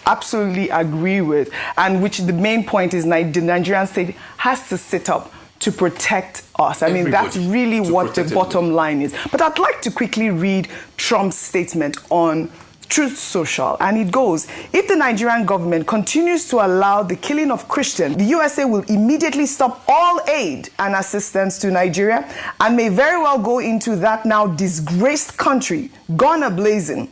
absolutely agree with, and which the main point is the Nigerian state has to sit up to protect us. I mean, that's really what the bottom line is. But I'd like to quickly read Trump's statement on Truth Social, and it goes, if the Nigerian government continues to allow the killing of Christians, the USA will immediately stop all aid and assistance to Nigeria and may very well go into that now disgraced country, gone a-blazing,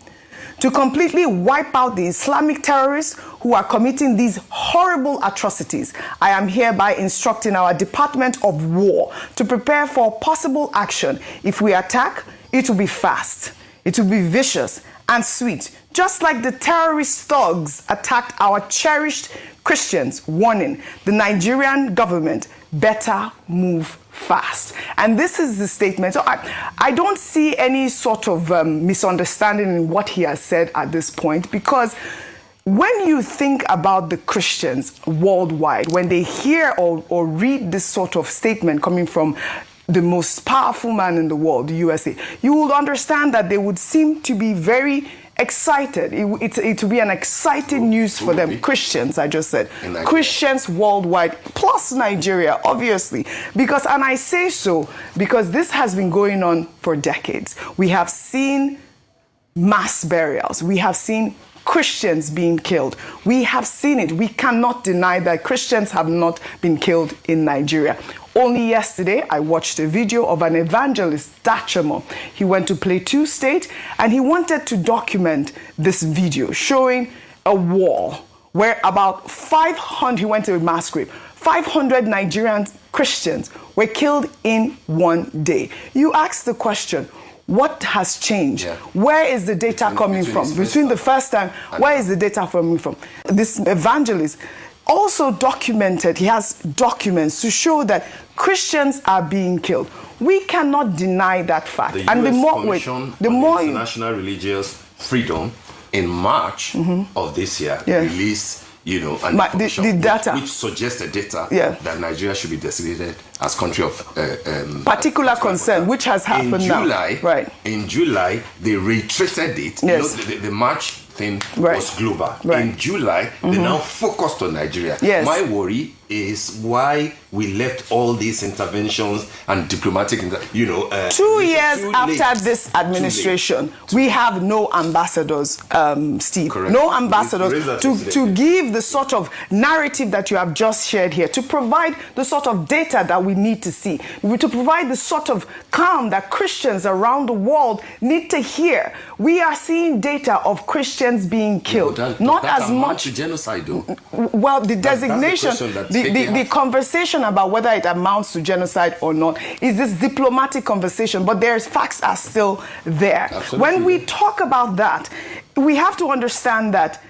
to completely wipe out the Islamic terrorists who are committing these horrible atrocities. I am hereby instructing our Department of War to prepare for possible action. If we attack, it will be fast, it will be vicious and sweet, just like the terrorist thugs attacked our cherished Christians, warning the Nigerian government better move fast. And this is the statement. So I don't see any sort of misunderstanding in what he has said at this point, because when you think about the Christians worldwide, when they hear or read this sort of statement coming from the most powerful man in the world, the USA, you will understand that they would seem to be very excited. It will be an exciting news for them. Christians, I just said. Christians worldwide, plus Nigeria, obviously. Because, and I say so because this has been going on for decades. We have seen mass burials. We have seen Christians being killed. We have seen it. We cannot deny that Christians have not been killed in Nigeria. Only yesterday, I watched a video of an evangelist, Dachamo. He went to Plateau State, and he wanted to document this video showing a wall where about 500, he went to a mass grave, 500 Nigerian Christians were killed in one day. You ask the question, what has changed? Yeah. Where is the data coming from? Between the first time, where is the data coming from? This evangelist also documented, he has documents to show that Christians are being killed. We cannot deny that fact. The and US the more Commission on International Religious Freedom in March of this year released, the data which suggested data that Nigeria should be designated as country of particular concern, which has happened July, now. Right. In July, they reiterated it. Yes. The March thing was global. Right. In July, they now focused on Nigeria. Yes. My worry is why we left all these interventions and diplomatic, 2 years after this administration, we have no ambassadors, Steve. Correct. No ambassadors to give the sort of narrative that you have just shared here, to provide the sort of data that we need to see, to provide the sort of calm that Christians around the world need to hear. We are seeing data of Christians being killed. Not as much genocide, though. Well, the designation, the conversation about whether it amounts to genocide or not is this diplomatic conversation, but there's facts are still there. Absolutely. When we talk about that, we have to understand that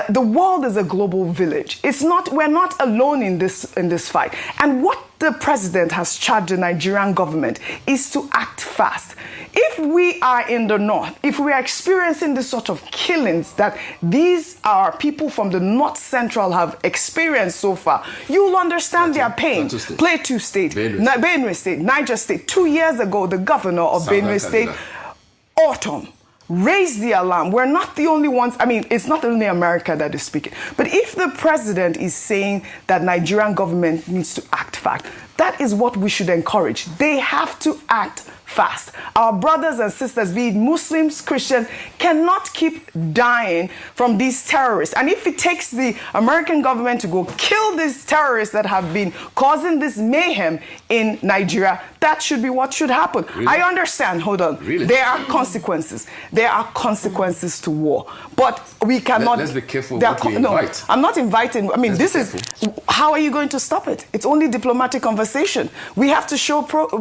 the world is a global village. We're not alone in this fight. And what the president has charged the Nigerian government is to act fast. If we are in the north, if we are experiencing this sort of killings that these are people from the north central have experienced so far, you'll understand their pain. Plateau State, Benue State, Niger State. 2 years ago, the governor of Benue State, Autumn, raise the alarm. We're not the only ones. I mean, it's not only America that is speaking. But if the president is saying that Nigerian government needs to act fast, that is what we should encourage. They have to act fast. Our brothers and sisters, be it Muslims, Christians, cannot keep dying from these terrorists. And if it takes the American government to go kill these terrorists that have been causing this mayhem in Nigeria, that should be what should happen. Really? I understand, hold on. Really? There are consequences. There are consequences to war. But we cannot... Let's be careful what we invite. No, I'm not inviting... I mean, this is... How are you going to stop it? It's only diplomatic conversation. We have to show proof.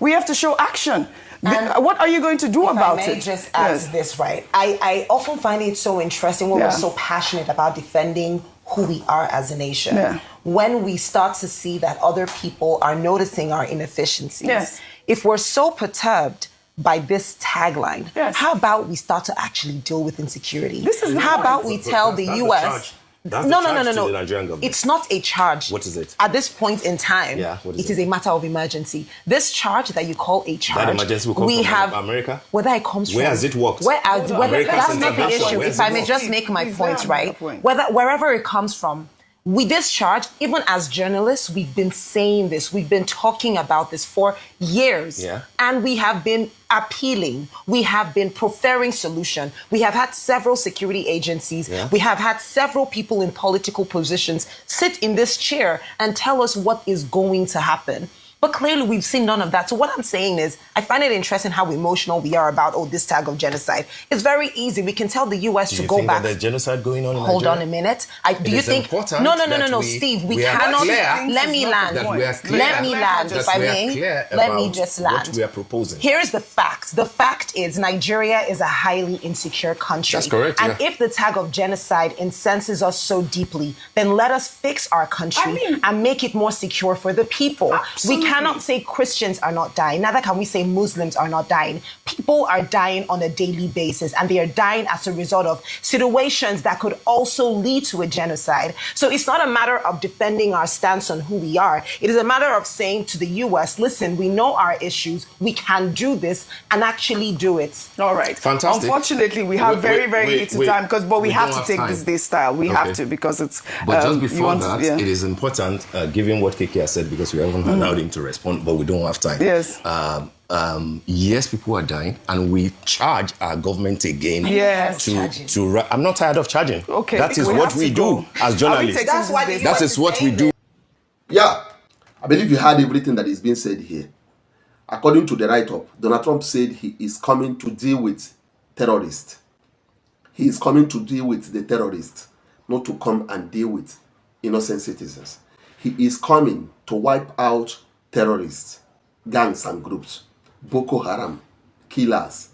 We have to show action. What are you going to do about it? I may just add to this, right? I often find it so interesting when we're so passionate about defending who we are as a nation. Yeah. When we start to see that other people are noticing our inefficiencies. Yes. If we're so perturbed by this tagline, how about we start to actually deal with insecurity? How about we tell the U.S. That's no, the charge no. to the Nigerian government. It's not a charge. What is it? At this point in time, what it is a matter of emergency. This charge that you call a charge, that emergency will come from America? Whether it comes where from... has it worked? That's not the issue. If I may just make my point, right? Wherever it comes from, we discharge, even as journalists, we've been saying this, we've been talking about this for years. Yeah. And we have been appealing, we have been preferring solution. We have had several security agencies, we have had several people in political positions sit in this chair and tell us what is going to happen. But clearly, we've seen none of that. So what I'm saying is, I find it interesting how emotional we are about, this tag of genocide. It's very easy. We can tell the U.S. to go back. That there's genocide going on in Hold Nigeria? on a minute. Do you think... No, Steve. We cannot... Let me land. Let me land, if I may. Let me just land. What we are proposing. Here is the fact. The fact is Nigeria is a highly insecure country. That's correct, And if the tag of genocide incenses us so deeply, then let us fix our country and make it more secure for the people. We cannot say Christians are not dying. Neither can we say Muslims are not dying. People are dying on a daily basis, and they are dying as a result of situations that could also lead to a genocide. So it's not a matter of defending our stance on who we are. It is a matter of saying to the U.S., listen, we know our issues. We can do this and actually do it. All right. Fantastic. Unfortunately, we have very little time, but we have to take this day style. We have to, because it's... But just before that, it is important, given what Keke has said, because we haven't allowed him to respond, but we don't have time. Yes. Yes, people are dying, and we charge our government again. Yes. I'm not tired of charging. Okay. That is what we do as journalists. That is what we do. Yeah. I believe you heard everything that is being said here. According to the write-up, Donald Trump said he is coming to deal with terrorists. He is coming to deal with the terrorists, not to come and deal with innocent citizens. He is coming to wipe out terrorists, gangs and groups, Boko Haram, killers,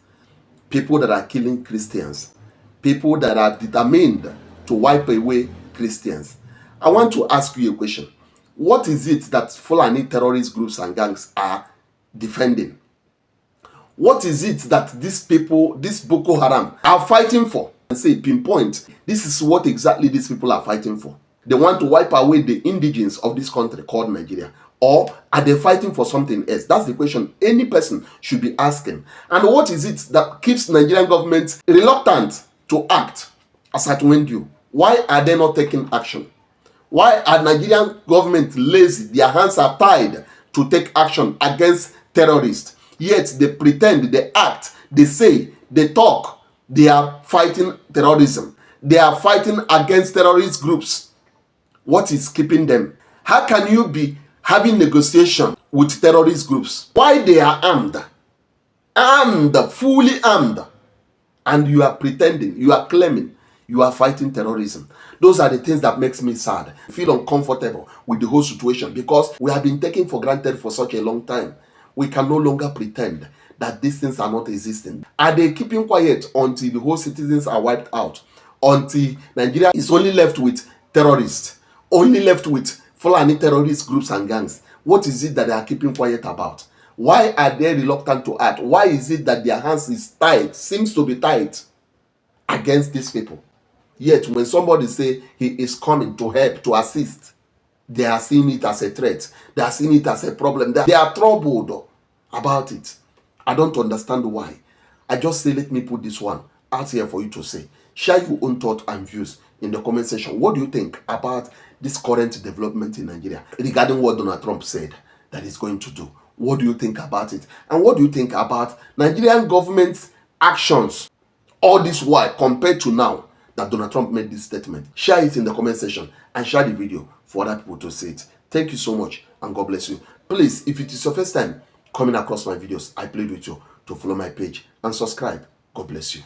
people that are killing Christians, people that are determined to wipe away Christians. I want to ask you a question. What is it that Fulani terrorist groups and gangs are defending? What is it that these people, this Boko Haram, are fighting for? And say, pinpoint, this is what exactly these people are fighting for. They want to wipe away the indigenes of this country called Nigeria. Or are they fighting for something else? That's the question any person should be asking. And what is it that keeps Nigerian government reluctant to act as at when due? Why are they not taking action? Why are Nigerian government lazy? Their hands are tied to take action against terrorists. Yet they pretend, they act, they say, they talk. They are fighting terrorism. They are fighting against terrorist groups. What is keeping them? How can you be having negotiation with terrorist groups? Why they are armed, fully armed, and you are pretending, you are claiming you are fighting terrorism? Those are the things that makes me sad. I feel uncomfortable with the whole situation because we have been taken for granted for such a long time. We can no longer pretend that these things are not existing. Are they keeping quiet until the whole citizens are wiped out? Until Nigeria is only left with terrorists, only left with Fulani terrorist groups and gangs? What is it that they are keeping quiet about? Why are they reluctant to act? Why is it that their hands is tied, seems to be tied against these people? Yet when somebody say he is coming to help, to assist, they are seeing it as a threat. They are seeing it as a problem. They are troubled about it. I don't understand why. I just say, let me put this one out here for you to say. Share your own thoughts and views in the comment section. What do you think about this current development in Nigeria regarding what Donald Trump said that he's going to do? What do you think about it? And what do you think about Nigerian government's actions all this while compared to now that Donald Trump made this statement? Share it in the comment section and share the video for other people to see it. Thank you so much and God bless you. Please, if it is your first time coming across my videos, I plead with you to follow my page and subscribe. God bless you.